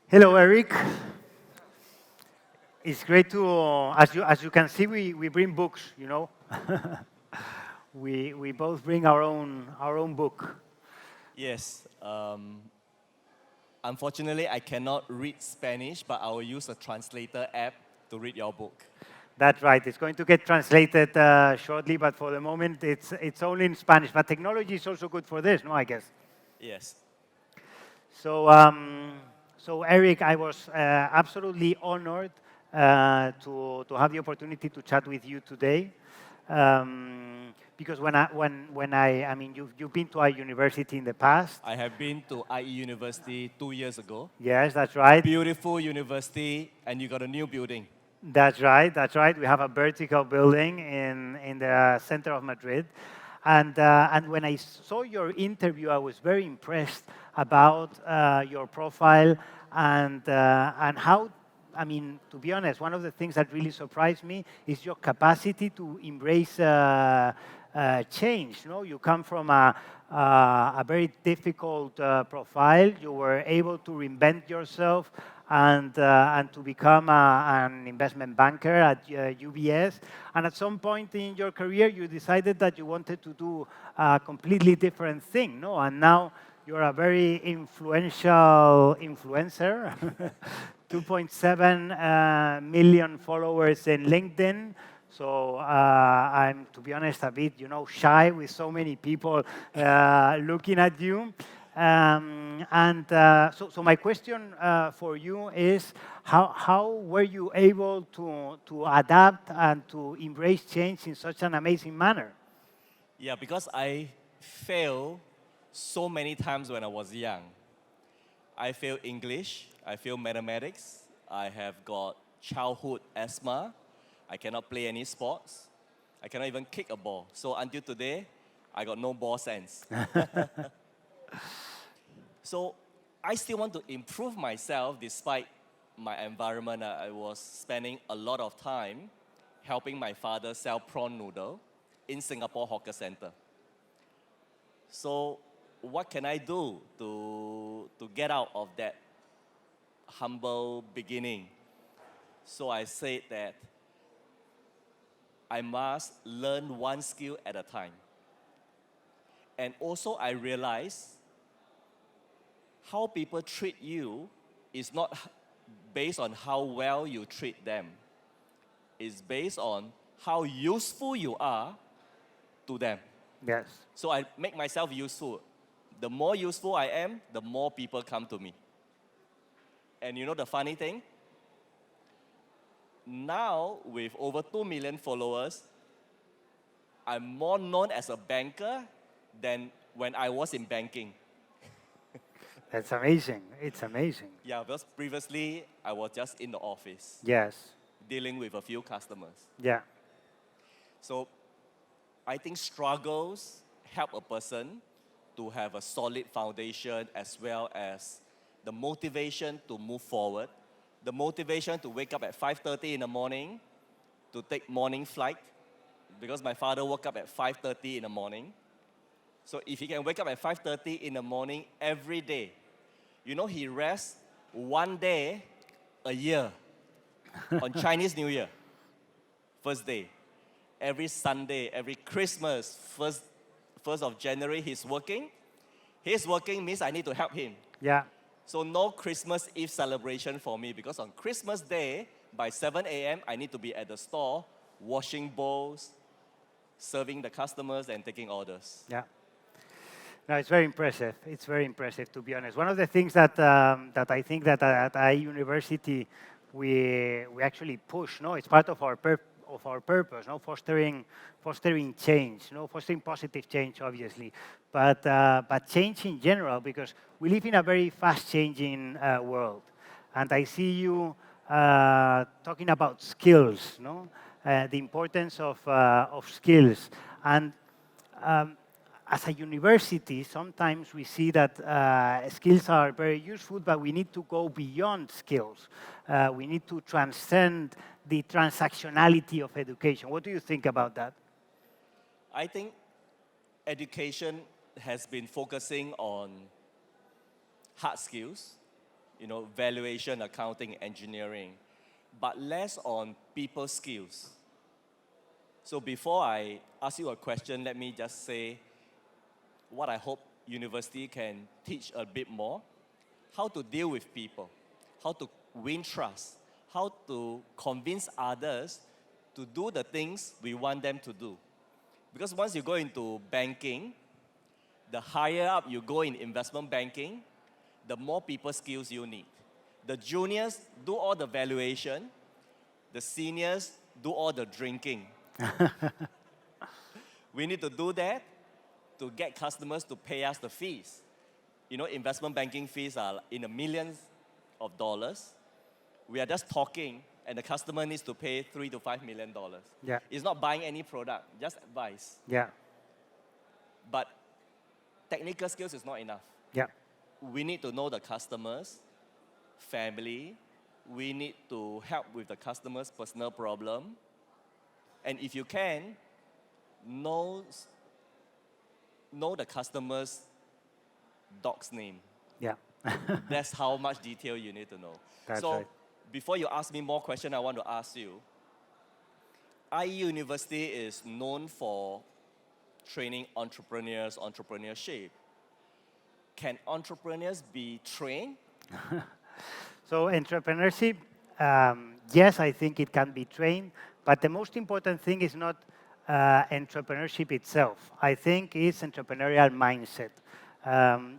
Hello, Eric. It's great to, as you can see, we bring books. We both bring our own book. Yes. Unfortunately, I cannot read Spanish, but I will use a translator app to read your book. That's right. It's going to get translated shortly, but for the moment, it's only in Spanish. But technology is also good for this, no? I guess. Yes. So Eric, I was absolutely honored to have the opportunity to chat with you today. Because I mean, you've been to our university in the past. I have been to IE University 2 years ago. Yes, that's right. Beautiful university, and you got a new building. That's right. That's right. We have a vertical building in the center of Madrid. And when I saw your interview, I was very impressed about your profile and how, I mean, to be honest, one of the things that really surprised me is your capacity to embrace change. You come from a very difficult profile. You were able to reinvent yourself and to become an investment banker at UBS. And at some point in your career, you decided that you wanted to do a completely different thing, no? And now you're a very influential influencer, 2.7 million followers in LinkedIn. So I'm, to be honest, a bit, shy with so many people looking at you. So my question for you is, how were you able to adapt and to embrace change in such an amazing manner? Yeah, because I failed so many times when I was young. I failed English, I failed mathematics, I have got childhood asthma, I cannot play any sports, I cannot even kick a ball. So until today, I got no ball sense. So I still want to improve myself despite my environment. I was spending a lot of time helping my father sell prawn noodle in Singapore Hawker Center. So what can I do to get out of that humble beginning? So I said that I must learn one skill at a time. And also I realized how people treat you is not based on how well you treat them. It's based on how useful you are to them. Yes. So I make myself useful. The more useful I am, the more people come to me. And you know the funny thing? Now, with over 2 million followers, I'm more known as a banker than when I was in banking. That's amazing. It's amazing. Yeah, because previously I was just in the office. Yes. Dealing with a few customers. Yeah. So I think struggles help a person to have a solid foundation as well as the motivation to move forward, the motivation to wake up at 5:30 in the morning to take morning flight, because my father woke up at 5:30 in the morning. So if he can wake up at 5:30 in the morning every day, he rests one day a year on Chinese New Year, first day. Every Sunday, every Christmas, 1st of January, he's working. His working means I need to help him. Yeah. So no Christmas Eve celebration for me, because on Christmas Day, by 7 a.m., I need to be at the store, washing bowls, serving the customers, and taking orders. Yeah. No, it's very impressive. It's very impressive, to be honest. One of the things that I think that at IE University we actually push, it's part of our purpose, fostering change, fostering positive change, obviously, but change in general, because we live in a very fast-changing world, and I see you talking about skills, the importance of skills, and as a university, sometimes we see that skills are very useful, but we need to go beyond skills. We need to transcend the transactionality of education. What do you think about that? I think education has been focusing on hard skills, valuation, accounting, engineering, but less on people skills. So before I ask you a question, let me just say what I hope university can teach a bit more: how to deal with people, how to win trust, how to convince others to do the things we want them to do. Because once you go into banking, the higher up you go in investment banking, the more people skills you need. The juniors do all the valuation, the seniors do all the drinking. We need to do that to get customers to pay us the fees. Investment banking fees are in the millions of dollars. We are just talking, and the customer needs to pay $3 to $5 million. Yeah. It's not buying any product, just advice. Yeah. But technical skills is not enough. Yeah. We need to know the customers, family. We need to help with the customer's personal problem. And if you can, know the customer's dog's name. Yeah. That's how much detail you need to know. That's so right. before you ask me more questions, I want to ask you, IE University is known for training entrepreneurs, entrepreneurship. Can entrepreneurs be trained? So entrepreneurship, yes, I think it can be trained, but the most important thing is not entrepreneurship itself. I think it's entrepreneurial mindset.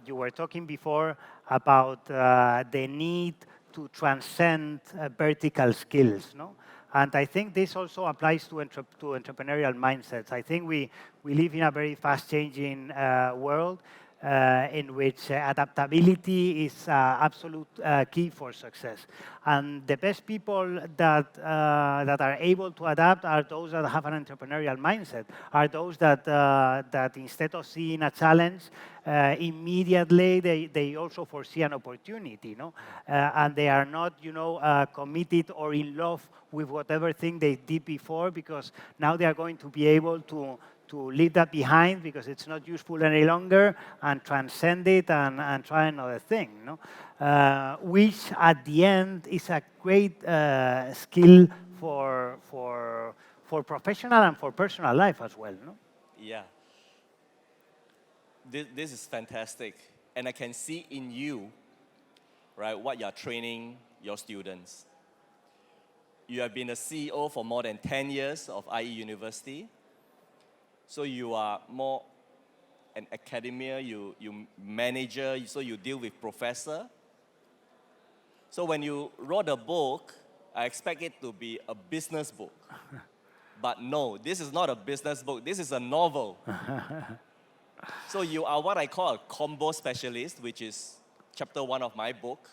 You were talking before about the need to transcend vertical skills, no? And I think this also applies to entrepreneurial mindsets. I think we live in a very fast-changing world in which adaptability is absolute key for success. And the best people that are able to adapt are those that have an entrepreneurial mindset, are those that instead of seeing a challenge, immediately they also foresee an opportunity, no? And they are not, committed or in love with whatever thing they did before, because now they are going to be able to leave that behind because it's not useful any longer, and transcend it and try another thing, no? Which at the end is a great skill for professional and for personal life as well, no? Yeah. This is fantastic. And I can see in you, right, what you're training your students. You have been a CEO for more than 10 years of IE University. So you are more an academia, you manager, so you deal with professor. So when you wrote a book, I expect it to be a business book. But no, this is not a business book, this is a novel. So you are what I call a combo specialist, which is chapter 1 of my book.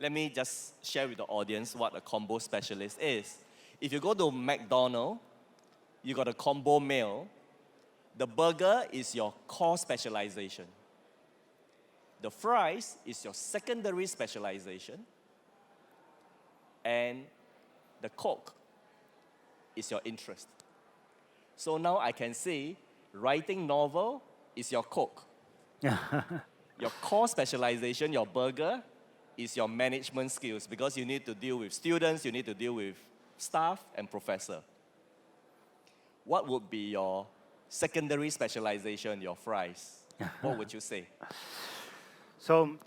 Let me just share with the audience what a combo specialist is. If you go to McDonald's, you got a combo meal. The burger is your core specialization. The fries is your secondary specialization. And the Coke is your interest. So now I can say writing novel is your Coke. Your core specialization, your burger, is your management skills, because you need to deal with students, you need to deal with staff and professor. What would be your secondary specialization, your fries? What would you say? So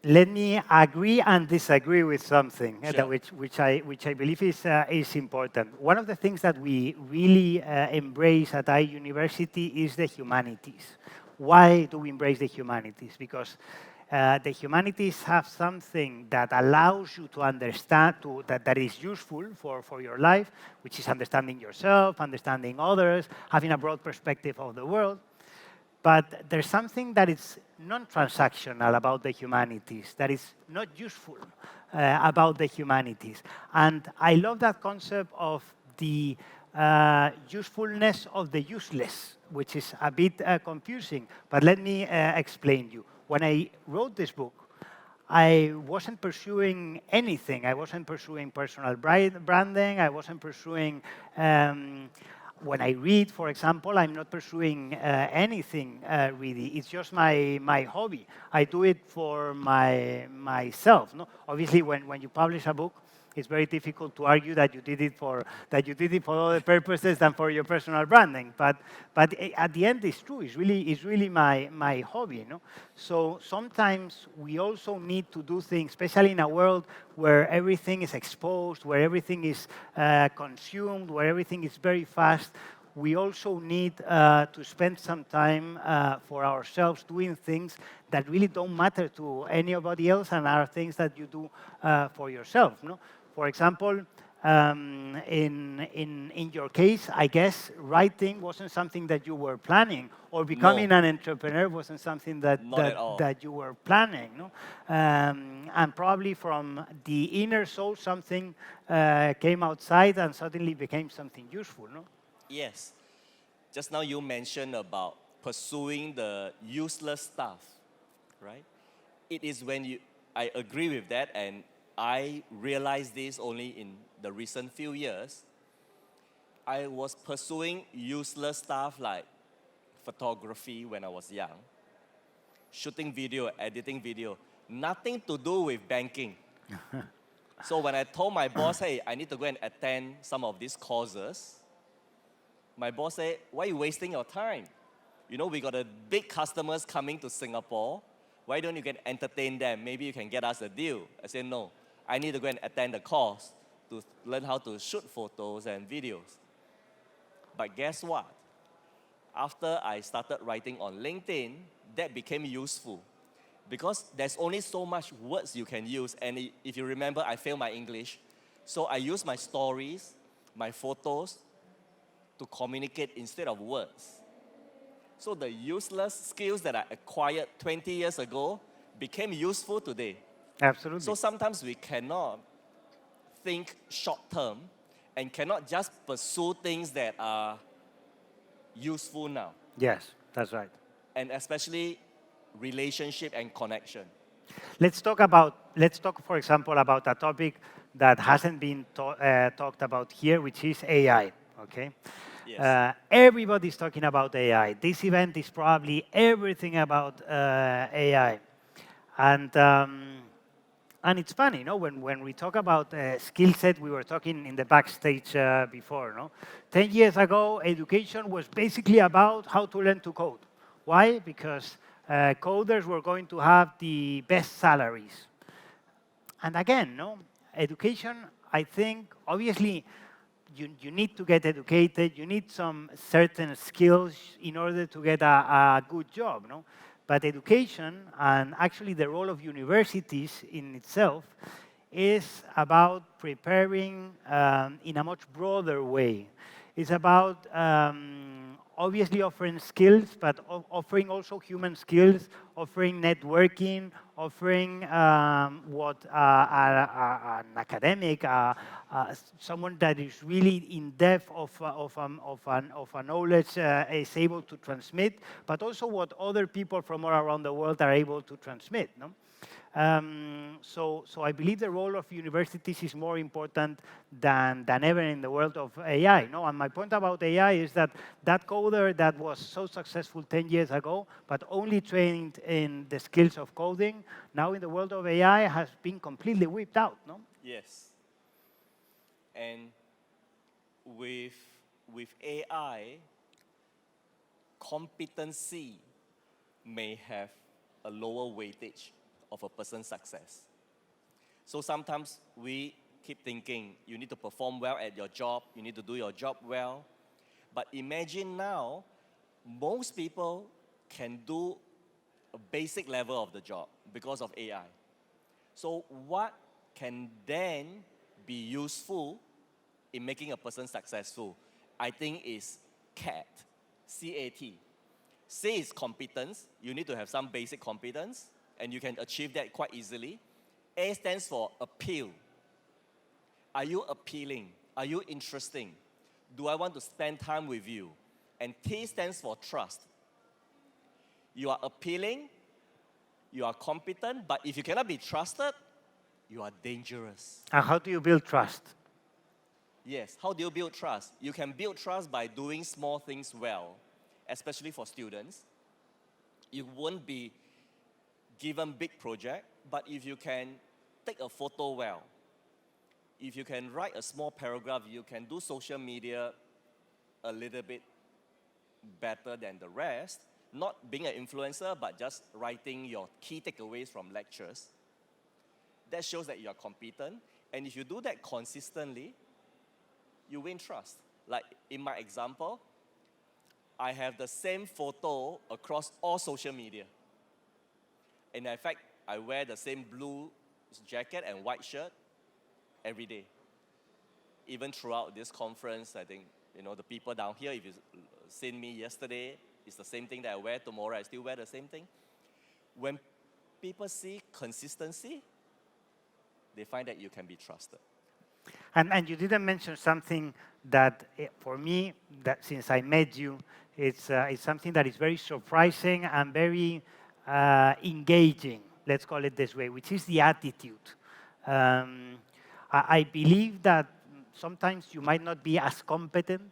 let me agree and disagree with something Sure. which I believe is important. One of the things that we really embrace at IE University is the humanities. Why do we embrace the humanities? Because the humanities have something that allows you to understand, that is useful for your life, which is understanding yourself, understanding others, having a broad perspective of the world. But there's something that is non-transactional about the humanities, that is not useful about the humanities. And I love that concept of the usefulness of the useless, which is a bit confusing. But let me explain you. When I wrote this book, I wasn't pursuing anything. I wasn't pursuing personal branding. I wasn't pursuing when I read, for example, I'm not pursuing anything really. It's just my hobby. I do it for myself. No? Obviously, when you publish a book, it's very difficult to argue that you did it for other purposes than for your personal branding. But at the end, it's true. It's really my hobby. No? So sometimes we also need to do things, especially in a world where everything is exposed, where everything is consumed, where everything is very fast. We also need to spend some time for ourselves doing things that really don't matter to anybody else and are things that you do for yourself. No? For example, in your case, I guess writing wasn't something that you were planning, or becoming an entrepreneur wasn't something that you were planning. No? And probably from the inner soul, something came outside and suddenly became something useful. No? Yes. Just now you mentioned about pursuing the useless stuff, right? It is when I agree with that, and I realized this only in the recent few years. I was pursuing useless stuff like photography when I was young, shooting video, editing video, nothing to do with banking. So when I told my boss, hey, I need to go and attend some of these courses, my boss said, why are you wasting your time? You know, we got a big customers coming to Singapore. Why don't you go and entertain them? Maybe you can get us a deal. I said, no, I need to go and attend the course to learn how to shoot photos and videos. But guess what? After I started writing on LinkedIn, that became useful. Because there's only so much words you can use. And if you remember, I failed my English. So I use my stories, my photos, to communicate instead of words. So the useless skills that I acquired 20 years ago became useful today. Absolutely. So sometimes we cannot think short term and cannot just pursue things that are useful now. Yes, that's right. And especially relationship and connection. Let's talk, for example, about a topic that hasn't been talked about here, which is AI. Okay. Yes. Everybody's talking about AI. This event is probably everything about AI, and it's funny, no? When we talk about skill set, we were talking in the backstage before, no? 10 years ago, education was basically about how to learn to code. Why? Because coders were going to have the best salaries. And again, no? Education, I think, obviously, you need to get educated, you need some certain skills in order to get a good job, no? But education, and actually the role of universities in itself, is about preparing in a much broader way. It's about obviously offering skills, but offering also human skills, offering networking, offering what an academic, someone that is really in depth of a knowledge is able to transmit, but also what other people from all around the world are able to transmit. No? So I believe the role of universities is more important than ever in the world of AI. No? And my point about AI is that coder that was so successful 10 years ago, but only trained in the skills of coding, now in the world of AI has been completely wiped out. No? Yes. And with AI, competency may have a lower weightage of a person's success. So sometimes we keep thinking you need to perform well at your job, you need to do your job well. But imagine now, most people can do a basic level of the job because of AI. So what can then be useful in making a person successful? I think is CAT, C-A-T. C is competence. You need to have some basic competence, and you can achieve that quite easily. A stands for appeal. Are you appealing? Are you interesting? Do I want to spend time with you? And T stands for trust. You are appealing, you are competent, but if you cannot be trusted, you are dangerous. And how do you build trust? Yes, how do you build trust? You can build trust by doing small things well, especially for students. You won't be given big project, but if you can take a photo well, if you can write a small paragraph, you can do social media a little bit better than the rest, not being an influencer, but just writing your key takeaways from lectures. That shows that you are competent, and if you do that consistently, you win trust. Like in my example, I have the same photo across all social media. And in fact, I wear the same blue jacket and white shirt every day. Even throughout this conference, I think, the people down here, if you've seen me yesterday, it's the same thing that I wear tomorrow, I still wear the same thing. When people see consistency, they find that you can be trusted. And you didn't mention something that, for me, that since I met you, it's something that is very surprising and very engaging, let's call it this way, which is the attitude. I believe that sometimes you might not be as competent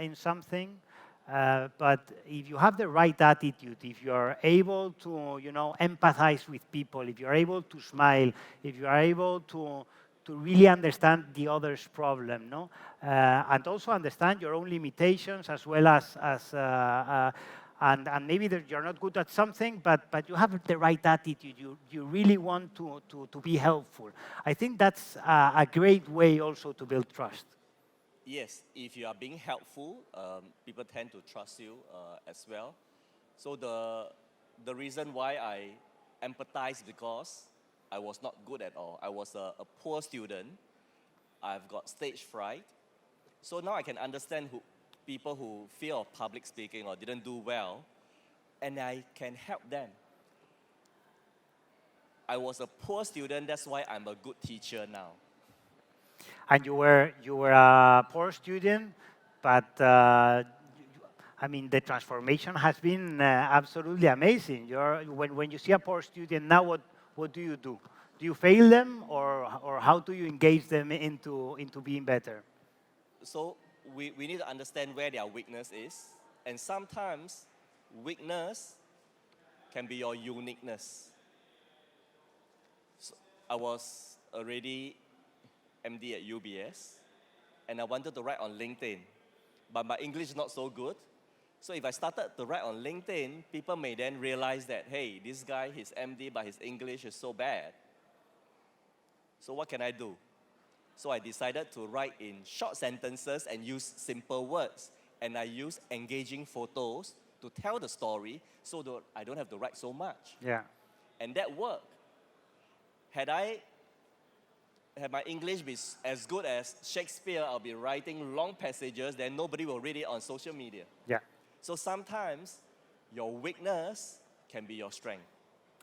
in something, but if you have the right attitude, if you are able to, empathize with people, if you are able to smile, if you are able to really understand the other's problem, no? And also understand your own limitations as well as and maybe that you're not good at something, but you have the right attitude. You really want to be helpful. I think that's a great way also to build trust. Yes, if you are being helpful, people tend to trust you as well. So the reason why I empathize because I was not good at all. I was a poor student. I've got stage fright. So now I can understand people who fear of public speaking or didn't do well, and I can help them. I was a poor student, that's why I'm a good teacher now. And you were a poor student, but the transformation has been absolutely amazing. When you see a poor student now, what do you do? Do you fail them, or how do you engage them into being better? So we need to understand where their weakness is, and sometimes weakness can be your uniqueness. So I was already MD at UBS, and I wanted to write on LinkedIn, but my English is not so good. So if I started to write on LinkedIn, people may then realize that, hey, this guy, he's MD, but his English is so bad. So what can I do? So I decided to write in short sentences and use simple words. And I use engaging photos to tell the story so that I don't have to write so much. Yeah. And that worked. Had my English been as good as Shakespeare, I'll be writing long passages, then nobody will read it on social media. Yeah. So sometimes your weakness can be your strength.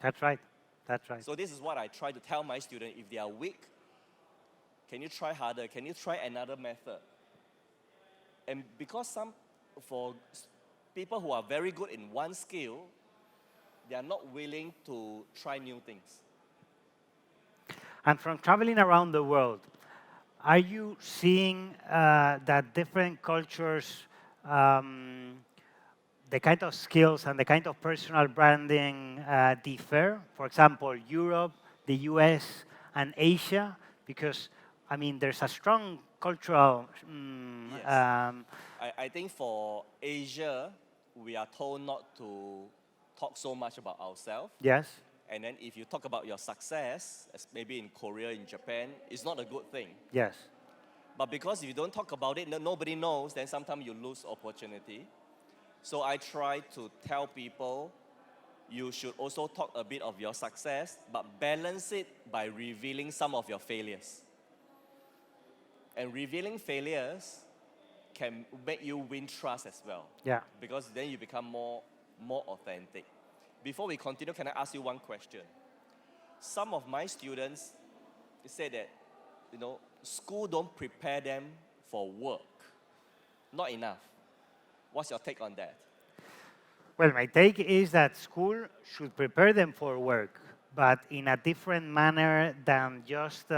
That's right. That's right. So this is what I try to tell my students. If they are weak, can you try harder? Can you try another method? And because for people who are very good in one skill, they are not willing to try new things. And from traveling around the world, are you seeing that different cultures, the kind of skills and the kind of personal branding differ? For example, Europe, the US, and Asia, because there's a strong cultural. Yes. I think for Asia, we are told not to talk so much about ourselves. Yes. And then if you talk about your success, as maybe in Korea, in Japan, it's not a good thing. Yes. But because if you don't talk about it, nobody knows, then sometimes you lose opportunity. So I try to tell people, you should also talk a bit of your success, but balance it by revealing some of your failures. And revealing failures can make you win trust as well. Yeah. Because then you become more authentic. Before we continue, can I ask you one question? Some of my students say that, school don't prepare them for work. Not enough. What's your take on that? Well, my take is that school should prepare them for work, but in a different manner than just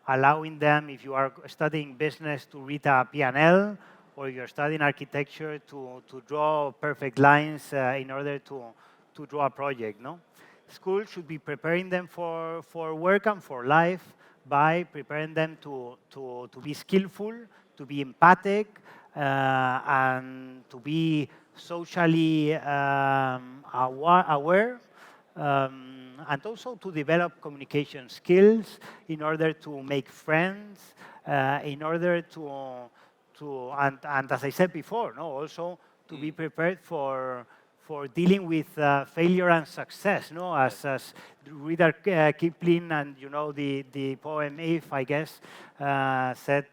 allowing them, if you are studying business, to read a P&L, or you're studying architecture to draw perfect lines in order to draw a project, no? School should be preparing them for work and for life by preparing them to be skillful, to be empathic, and to be socially aware, and also to develop communication skills in order to make friends, in order to and as I said before, no, also to be prepared for dealing with failure and success, no, as Reader Kipling and the poem If, I guess, said.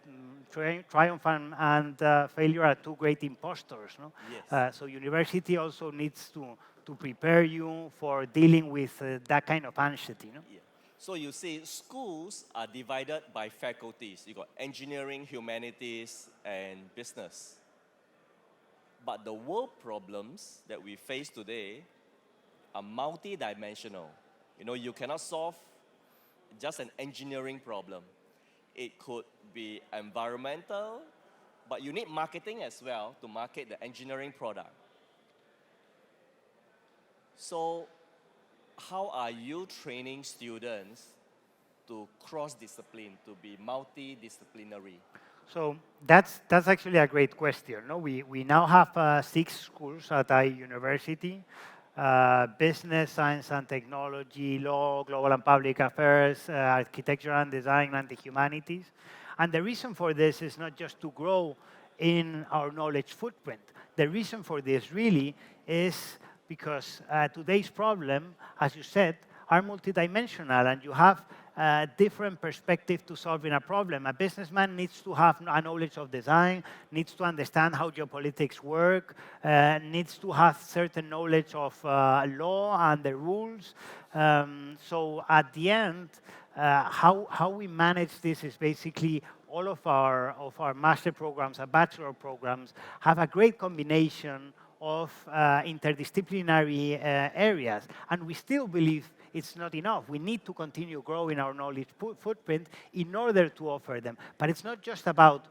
Triumph and failure are two great impostors. No? Yes. So university also needs to prepare you for dealing with that kind of anxiety. No? Yeah. So you see, schools are divided by faculties. You got engineering, humanities, and business. But the world problems that we face today are multidimensional. You cannot solve just an engineering problem. It could be environmental, but you need marketing as well to market the engineering product. So how are you training students to cross-discipline, to be multidisciplinary? So that's actually a great question. No? We now have 6 schools at our university. Business, science and technology, law, global and public affairs, architecture and design, and the humanities. And the reason for this is not just to grow in our knowledge footprint. The reason for this really is because today's problem, as you said, are multidimensional, and you have different perspective to solving a problem. A businessman needs to have a knowledge of design, needs to understand how geopolitics work, needs to have certain knowledge of law and the rules. So at the end, how we manage this is basically all of our master programs, our bachelor programs, have a great combination of interdisciplinary areas. And we still believe it's not enough. We need to continue growing our knowledge footprint in order to offer them. But it's not just about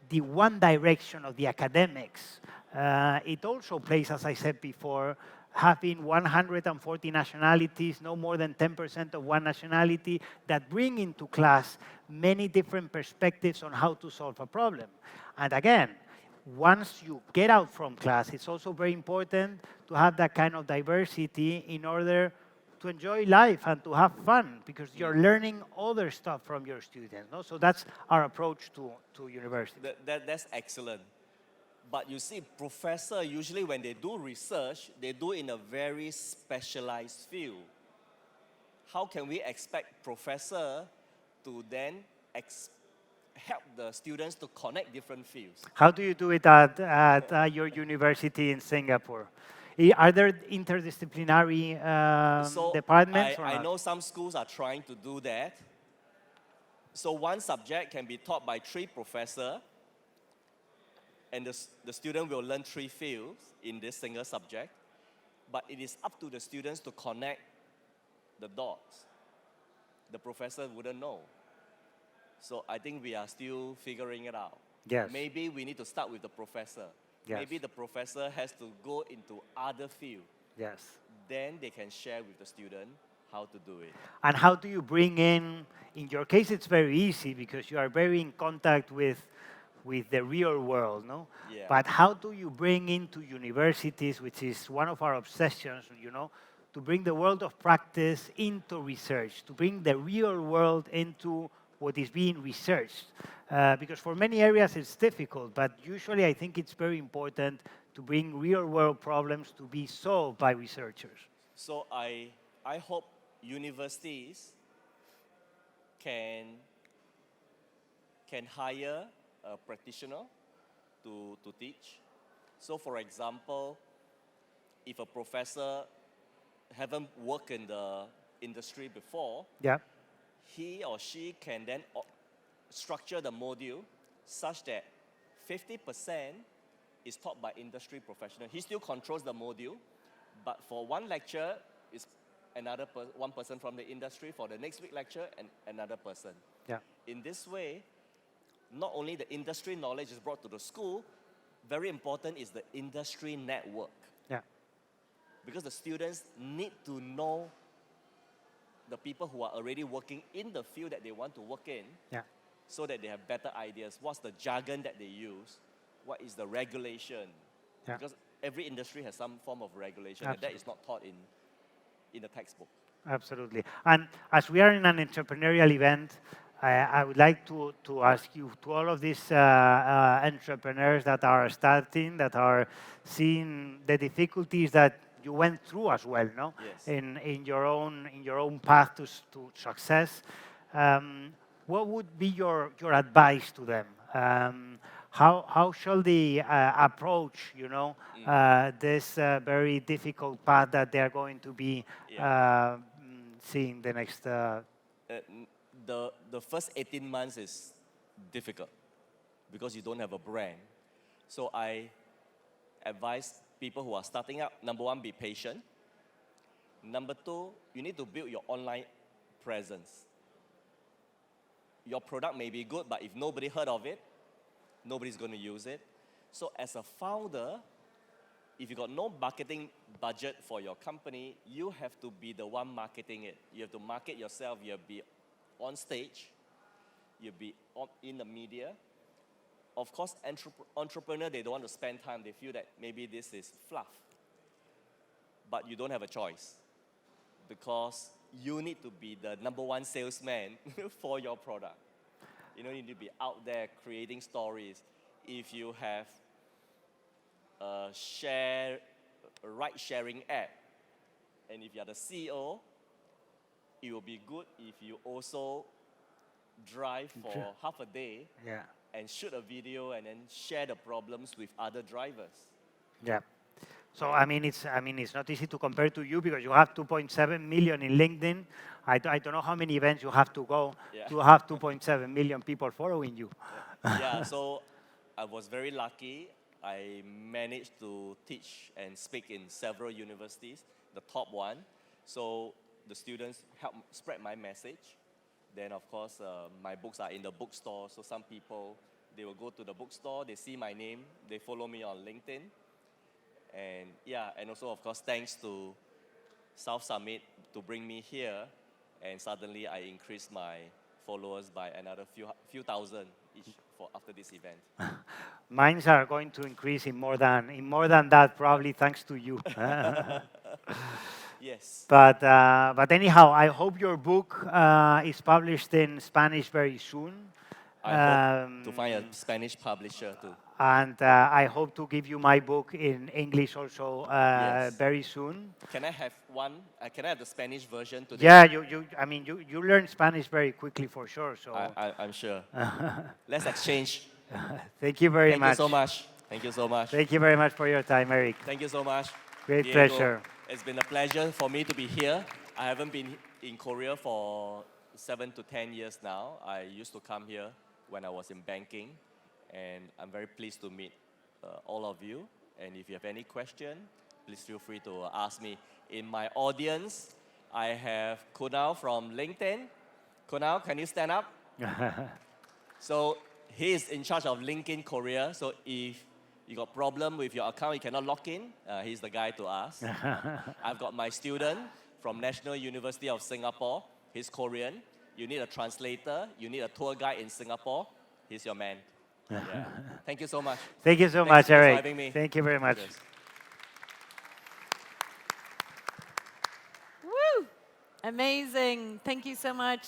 the one direction of the academics. It also plays, as I said before, having 140 nationalities, no more than 10% of one nationality, that bring into class many different perspectives on how to solve a problem. And again, once you get out from class, it's also very important to have that kind of diversity in order to enjoy life and to have fun, because you're learning other stuff from your students. No? So that's our approach to university. That's excellent. But you see, professor, usually when they do research, they do in a very specialized field. How can we expect professor to then help the students to connect different fields? How do you do it at your university in Singapore? Are there interdisciplinary departments? I know some schools are trying to do that. So one subject can be taught by 3 professors, and the student will learn 3 fields in this single subject. But it is up to the students to connect the dots. The professor wouldn't know. So I think we are still figuring it out. Yes. Maybe we need to start with the professor. Yes. Maybe the professor has to go into other fields. Yes. Then they can share with the student how to do it. And how do you bring in your case, it's very easy because you are very in contact with the real world, no? Yeah. But how do you bring into universities, which is one of our obsessions, to bring the world of practice into research, to bring the real world into what is being researched? Because for many areas it's difficult, but usually I think it's very important to bring real-world problems to be solved by researchers. So I hope universities can hire a practitioner to teach. So for example, if a professor haven't worked in the industry before, yeah, he or she can then structure the module such that 50% is taught by industry professional. He still controls the module, but for one lecture, it's one person from the industry for the next week lecture, and another person. Yeah. In this way, not only the industry knowledge is brought to the school, very important is the industry network. Yeah. Because the students need to know the people who are already working in the field that they want to work in, Yeah. so that they have better ideas. What's the jargon that they use? What is the regulation? Yeah. Because every industry has some form of regulation, Absolutely. and that is not taught in the textbook. Absolutely. And as we are in an entrepreneurial event, I would like to ask you, to all of these entrepreneurs that are starting, that are seeing the difficulties that you went through as well, no? Yes. In your own path to success. What would be your advice to them? How shall they approach, this very difficult path that they are going to be seeing the next? The first 18 months is difficult because you don't have a brand. So I advise people who are starting out, number one, be patient. Number two, you need to build your online presence. Your product may be good, but if nobody heard of it, nobody's going to use it. So as a founder, if you got no marketing budget for your company, you have to be the one marketing it. You have to market yourself. You have to be on stage. You'll be in the media. Of course, entrepreneur, they don't want to spend time. They feel that maybe this is fluff. But you don't have a choice, because you need to be the number one salesman for your product. You need to be out there creating stories. If you have a ride-sharing app, and if you're the CEO, it will be good if you also drive for half a day, and shoot a video and then share the problems with other drivers. Yeah. So it's not easy to compare to you, because you have 2.7 million in LinkedIn. I don't know how many events you have to go to have 2.7 million people following you. Yeah. So I was very lucky. I managed to teach and speak in several universities, the top one. So the students help spread my message. Then, of course, my books are in the bookstore. So some people, they will go to the bookstore, they see my name, they follow me on LinkedIn. And also, of course, thanks to South Summit to bring me here. And suddenly I increased my followers by another few thousand each after this event. Mines are going to increase in more than that, probably thanks to you. Yes. But anyhow, I hope your book is published in Spanish very soon. I hope to find a Spanish publisher too. And I hope to give you my book in English also Yes. very soon. Can I have one? Can I have the Spanish version today? Yeah, you learn Spanish very quickly for sure. So I'm sure. Let's exchange. Thank you very much. Thank you so much. Thank you so much. Thank you very much for your time, Eric. Thank you so much. Great Diego. pleasure. It's been a pleasure for me to be here. I haven't been in Korea for 7 to 10 years now. I used to come here when I was in banking, and I'm very pleased to meet all of you. And if you have any question, please feel free to ask me. In my audience, I have Kunal from LinkedIn. Kunal, can you stand up? So he is in charge of LinkedIn Korea. So if you got problem with your account, you cannot log in, he's the guy to ask. I've got my student from National University of Singapore. He's Korean. You need a translator. You need a tour guide in Singapore. He's your man. Yeah. Thank you so much. Thank you so Thanks much, for Eric. having me. Thank you very much. Cheers. Woo! Amazing. Thank you so much.